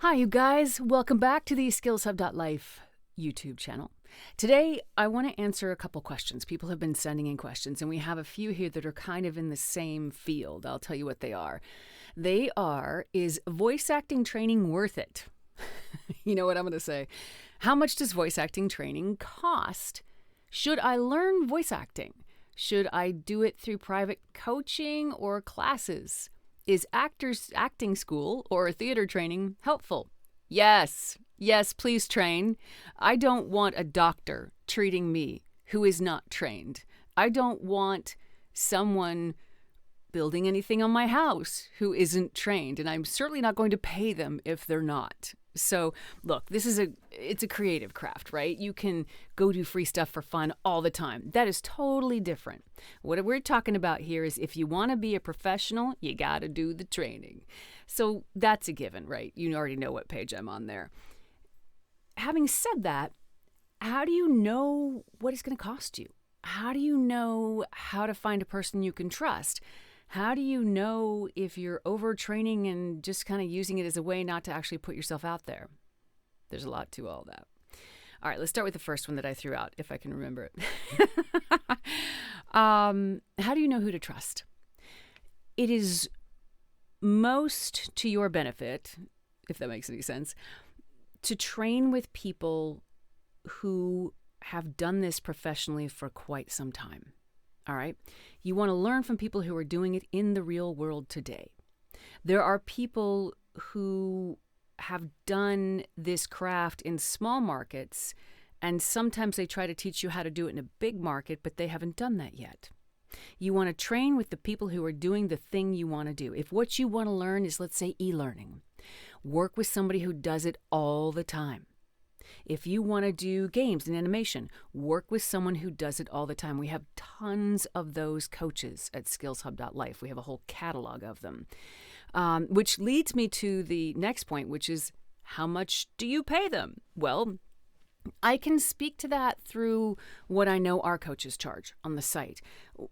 Hi, you guys. Welcome back to the SkillsHub.Life YouTube channel. Today, I want to answer a couple questions. People have been sending in questions, and we have a few here that are kind of in the same field. I'll tell you what they are. They are, is voice acting training worth it? You know what I'm going to say. How much does voice acting training cost? Should I learn voice acting? Should I do it through private coaching or classes? Is acting school or theater training helpful? Yes, please train. I don't want a doctor treating me who is not trained. I don't want someone building anything on my house who isn't trained, and I'm certainly not going to pay them if they're not. So look, it's a creative craft, right? You can go do free stuff for fun all the time. That is totally different. What we're talking about here is if you want to be a professional, you got to do the training. So that's a given, right? You already know what page I'm on there. Having said that, how do you know what it's going to cost you? How do you know how to find a person you can trust? How do you know if you're overtraining and just kind of using it as a way not to actually put yourself out there? There's a lot to all that. All right, let's start with the first one that I threw out, if I can remember it. How do you know who to trust? It is most to your benefit, if that makes any sense, to train with people who have done this professionally for quite some time. All right. You want to learn from people who are doing it in the real world today. There are people who have done this craft in small markets, and sometimes they try to teach you how to do it in a big market, but they haven't done that yet. You want to train with the people who are doing the thing you want to do. If what you want to learn is, let's say, e-learning, work with somebody who does it all the time. If you want to do games and animation, work with someone who does it all the time. We have tons of those coaches at SkillsHub.Life. We have a whole catalog of them, which leads me to the next point, which is how much do you pay them? Well, I can speak to that through what I know our coaches charge on the site.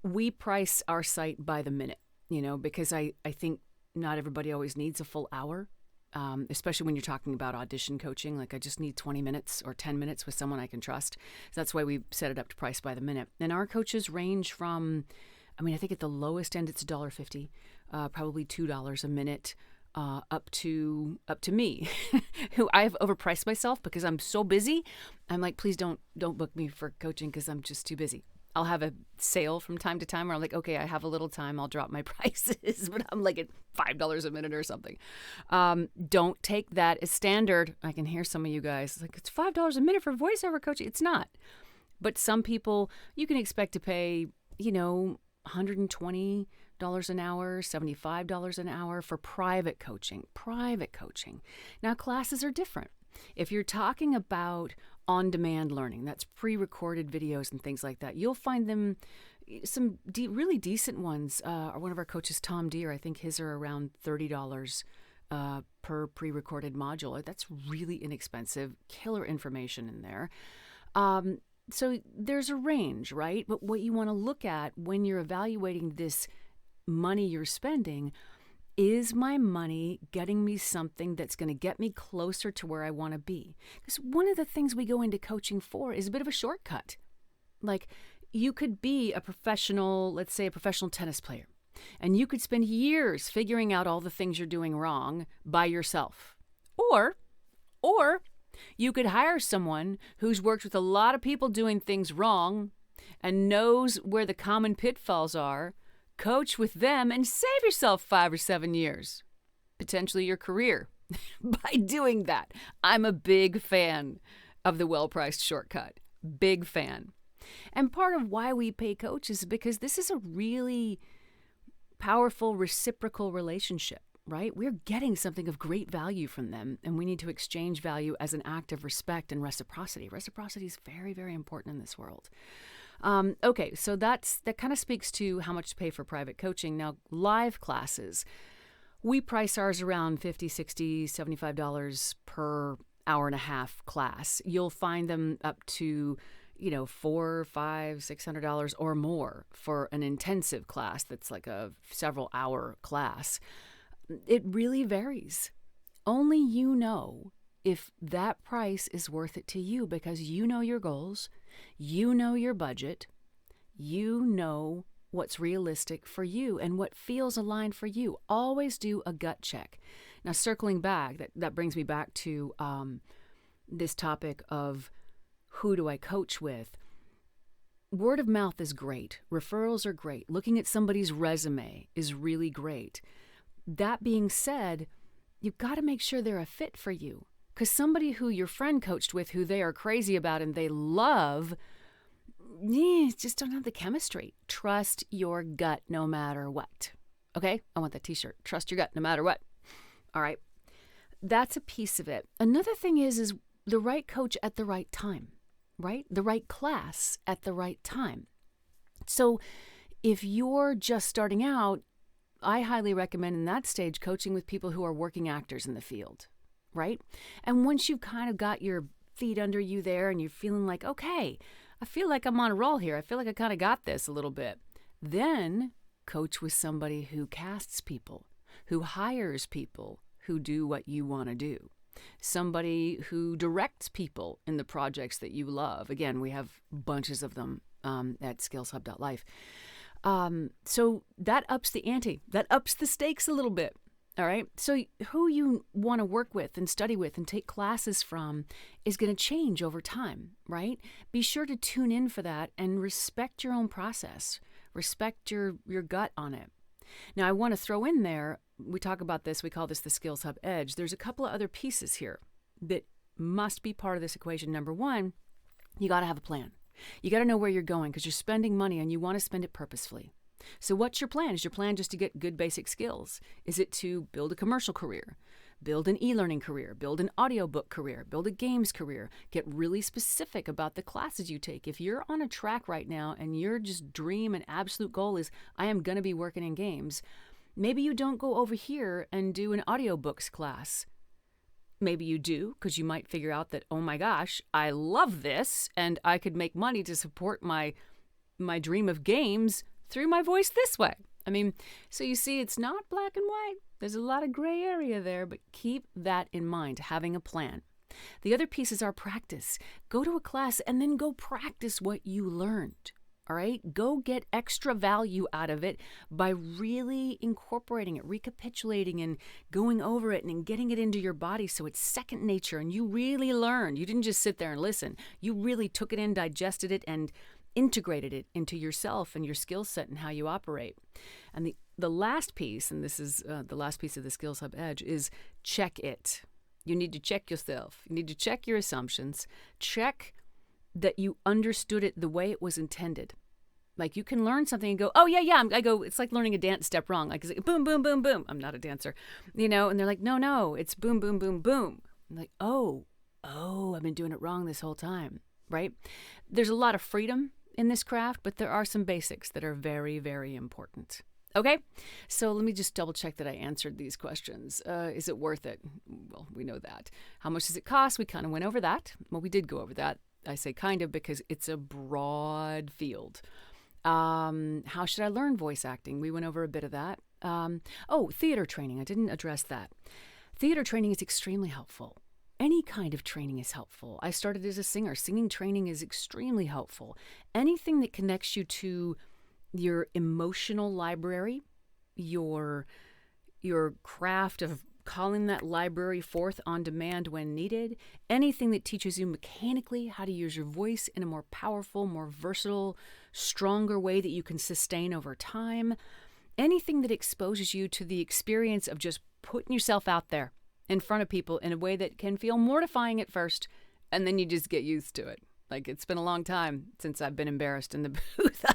We price our site by the minute, because I think not everybody always needs a full hour. Especially when you're talking about audition coaching, like I just need 20 minutes or 10 minutes with someone I can trust. So that's why we set it up to price by the minute. And our coaches range from, I think at the lowest end it's $1.50, probably $2 a minute, up to me, who I've overpriced myself because I'm so busy. I'm like, please don't book me for coaching because I'm just too busy. I'll have a sale from time to time where I'm like, okay, I have a little time, I'll drop my prices, but I'm like at $5 a minute or something. Don't take that as standard. I can hear some of you guys like, it's $5 a minute for voiceover coaching. It's not. But some people, you can expect to pay, $120 an hour, $75 an hour for private coaching. Now, classes are different. If you're talking about on-demand learning, that's pre-recorded videos and things like that, you'll find them, some really decent ones. One of our coaches, Tom Deere, I think his are around $30 per pre-recorded module. That's really inexpensive, killer information in there. So there's a range, right? But what you want to look at when you're evaluating this money you're spending, is my money getting me something that's going to get me closer to where I want to be? Because one of the things we go into coaching for is a bit of a shortcut. Like, you could be a professional, let's say a professional tennis player, and you could spend years figuring out all the things you're doing wrong by yourself. Or you could hire someone who's worked with a lot of people doing things wrong and knows where the common pitfalls are, coach with them, and save yourself 5 or 7 years, potentially your career, by doing that. I'm a big fan of the well-priced shortcut. Big fan. And part of why we pay coaches is because this is a really powerful reciprocal relationship, right? We're getting something of great value from them, and we need to exchange value as an act of respect and reciprocity. Reciprocity is very, very important in this world. Okay, so that kind of speaks to how much to pay for private coaching. Now, live classes, we price ours around $50, $60, $75 per hour and a half class. You'll find them up to, $400, $500, $600 or more for an intensive class that's like a several hour class. It really varies. Only you know if that price is worth it to you, because you know your goals, you know your budget, you know what's realistic for you and what feels aligned for you. Always do a gut check. Now, circling back, that brings me back to this topic of who do I coach with. Word of mouth is great. Referrals are great. Looking at somebody's resume is really great. That being said, you've got to make sure they're a fit for you. Because somebody who your friend coached with, who they are crazy about and they love, just don't have the chemistry. Trust your gut no matter what. Okay? I want that t-shirt. Trust your gut no matter what. All right. That's a piece of it. Another thing is the right coach at the right time, right? The right class at the right time. So if you're just starting out, I highly recommend in that stage coaching with people who are working actors in the field, right? And once you've kind of got your feet under you there and you're feeling like, okay, I feel like I'm on a roll here. I feel like I kind of got this a little bit. Then coach with somebody who casts people, who hires people who do what you want to do. Somebody who directs people in the projects that you love. Again, we have bunches of them at SkillsHub.Life. So that ups the ante. That ups the stakes a little bit. All right. So who you want to work with and study with and take classes from is going to change over time, right? Be sure to tune in for that and respect your own process. Respect your gut on it. Now, I want to throw in there, we talk about this, we call this the Skills Hub Edge. There's a couple of other pieces here that must be part of this equation. Number one, you got to have a plan. You got to know where you're going because you're spending money and you want to spend it purposefully. So what's your plan? Is your plan just to get good basic skills? Is it to build a commercial career, build an e-learning career, build an audiobook career, build a games career? Get really specific about the classes you take. If you're on a track right now and your just dream and absolute goal is, I am going to be working in games, maybe you don't go over here and do an audiobooks class. Maybe you do, because you might figure out that, oh my gosh, I love this and I could make money to support my dream of games through my voice this way. I mean, so you see, it's not black and white. There's a lot of gray area there, but keep that in mind, having a plan. The other piece is our practice. Go to a class and then go practice what you learned. All right? Go get extra value out of it by really incorporating it, recapitulating and going over it and getting it into your body so it's second nature and you really learned. You didn't just sit there and listen. You really took it in, digested it, and integrated it into yourself and your skill set and how you operate. And the last piece, and this is the last piece of the Skills Hub Edge, is check it. You need to check yourself. You need to check your assumptions. Check that you understood it the way it was intended. Like you can learn something and go, oh yeah. It's like learning a dance step wrong. Like, it's like boom, boom, boom, boom. I'm not a dancer, and they're like, no, it's boom, boom, boom, boom. I'm like, oh, I've been doing it wrong this whole time, right? There's a lot of freedom in this craft, but there are some basics that are very, very important. Okay, so let me just double check that I answered these questions. Is it worth it? Well, we know that. How much does it cost? We kind of went over that. Well, we did go over that. I say kind of because it's a broad field. How should I learn voice acting? We went over a bit of that. Theater training. I didn't address that. Theater training is extremely helpful. Any kind of training is helpful. I started as a singer. Singing training is extremely helpful. Anything that connects you to your emotional library, your craft of calling that library forth on demand when needed, anything that teaches you mechanically how to use your voice in a more powerful, more versatile, stronger way that you can sustain over time, anything that exposes you to the experience of just putting yourself out there in front of people in a way that can feel mortifying at first, and then you just get used to it. Like, it's been a long time since I've been embarrassed in the booth. I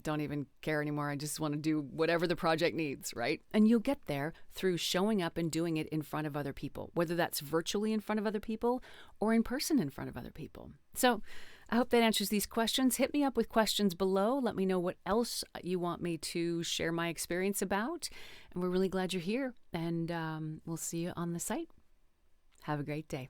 don't even care anymore. I just want to do whatever the project needs, right? And you'll get there through showing up and doing it in front of other people, whether that's virtually in front of other people or in person in front of other people. So I hope that answers these questions. Hit me up with questions below. Let me know what else you want me to share my experience about. And we're really glad you're here. And we'll see you on the site. Have a great day.